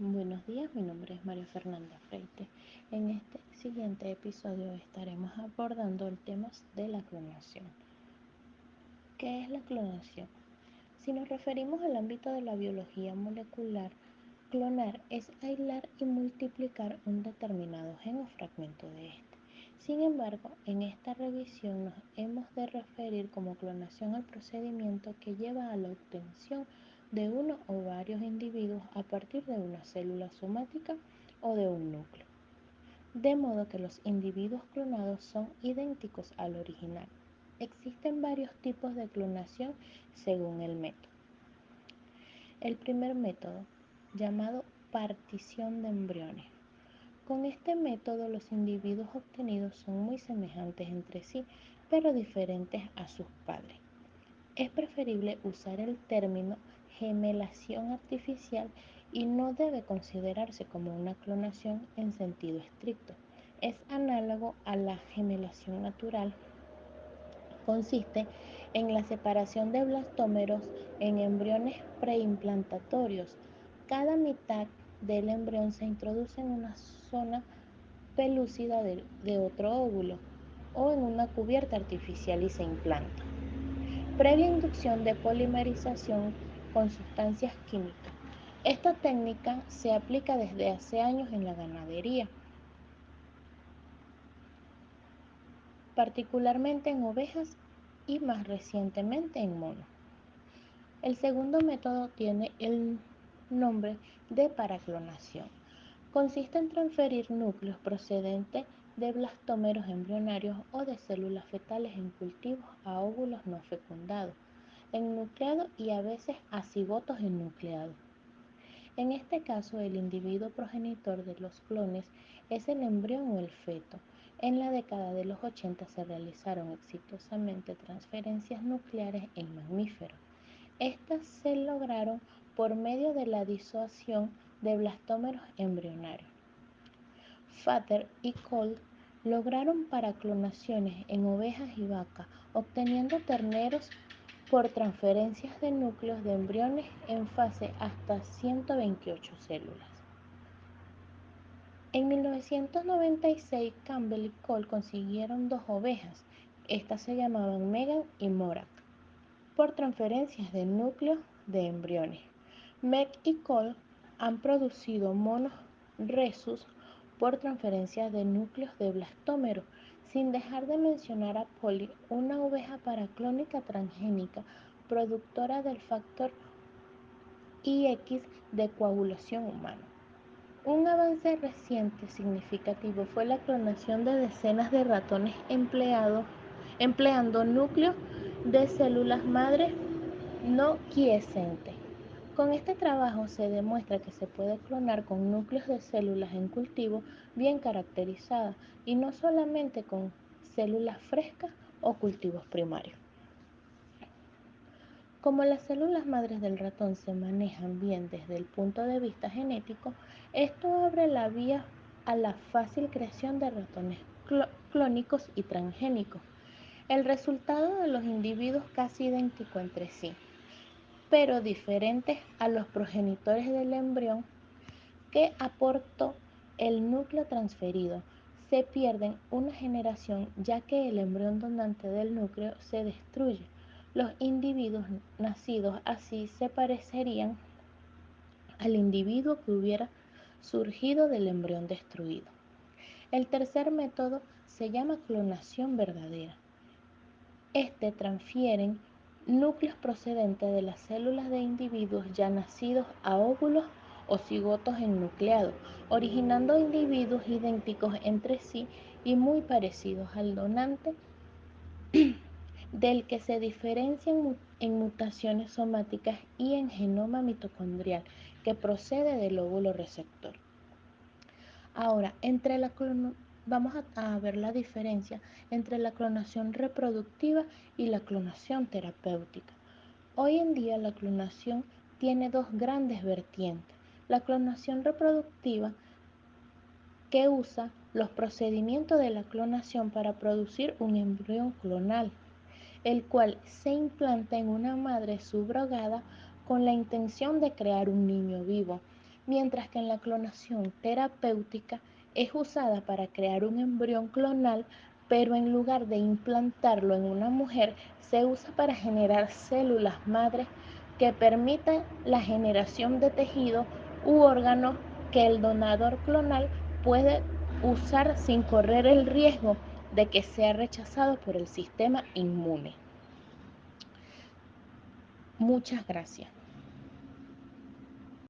Buenos días, mi nombre es María Fernanda Freite. En este siguiente episodio estaremos abordando el tema de la clonación. ¿Qué es la clonación? Si nos referimos al ámbito de la biología molecular, clonar es aislar y multiplicar un determinado gen o fragmento de este. Sin embargo, en esta revisión nos hemos de referir como clonación al procedimiento que lleva a la obtención de uno o varios individuos a partir de una célula somática o de un núcleo. De modo que los individuos clonados son idénticos al original. Existen varios tipos de clonación según el método. El primer método, llamado partición de embriones. Con este método los individuos obtenidos son muy semejantes entre sí, pero diferentes a sus padres. Es preferible usar el término gemelación artificial y no debe considerarse como una clonación en sentido estricto. Es análogo a la gemelación natural. Consiste en la separación de blastómeros en embriones preimplantatorios. Cada mitad del embrión se introduce en una zona pelúcida de otro óvulo o en una cubierta artificial y se implanta, previa inducción de polimerización con sustancias químicas. Esta técnica se aplica desde hace años en la ganadería, particularmente en ovejas y más recientemente en monos. El segundo método tiene el nombre de paraclonación. Consiste en transferir núcleos procedentes de blastómeros embrionarios o de células fetales en cultivos a óvulos no fecundados, enucleados y a veces a cigotos enucleados. En este caso, el individuo progenitor de los clones es el embrión o el feto. En la década de los 80 se realizaron exitosamente transferencias nucleares en mamíferos. Estas se lograron por medio de la disociación de blastómeros embrionarios. Vater y Cole lograron paraclonaciones en ovejas y vacas, obteniendo terneros por transferencias de núcleos de embriones en fase hasta 128 células. En 1996, Campbell y Cole consiguieron dos ovejas, estas se llamaban Megan y Morak, por transferencias de núcleos de embriones. Meg y Cole han producido monos rhesus por transferencias de núcleos de blastómeros, sin dejar de mencionar a Polly, una oveja paraclónica transgénica productora del factor IX de coagulación humana. Un avance reciente significativo fue la clonación de decenas de ratones empleando núcleos de células madre no quiescentes. Con este trabajo se demuestra que se puede clonar con núcleos de células en cultivo bien caracterizadas y no solamente con células frescas o cultivos primarios. Como las células madres del ratón se manejan bien desde el punto de vista genético, esto abre la vía a la fácil creación de ratones clónicos y transgénicos. El resultado de los individuos casi idéntico entre sí, pero diferentes a los progenitores del embrión que aportó el núcleo transferido. Se pierden una generación ya que el embrión donante del núcleo se destruye. Los individuos nacidos así se parecerían al individuo que hubiera surgido del embrión destruido. El tercer método se llama clonación verdadera. Este transfieren núcleos procedentes de las células de individuos ya nacidos a óvulos o cigotos enucleados, originando individuos idénticos entre sí y muy parecidos al donante, del que se diferencian en mutaciones somáticas y en genoma mitocondrial, que procede del óvulo receptor. Ahora, vamos a ver la diferencia entre la clonación reproductiva y la clonación terapéutica. Hoy en día la clonación tiene dos grandes vertientes. La clonación reproductiva, que usa los procedimientos de la clonación para producir un embrión clonal, el cual se implanta en una madre subrogada con la intención de crear un niño vivo. mientras que en la clonación terapéutica es usada para crear un embrión clonal, pero en lugar de implantarlo en una mujer, se usa para generar células madres que permitan la generación de tejido u órganos que el donador clonal puede usar sin correr el riesgo de que sea rechazado por el sistema inmune. Muchas gracias.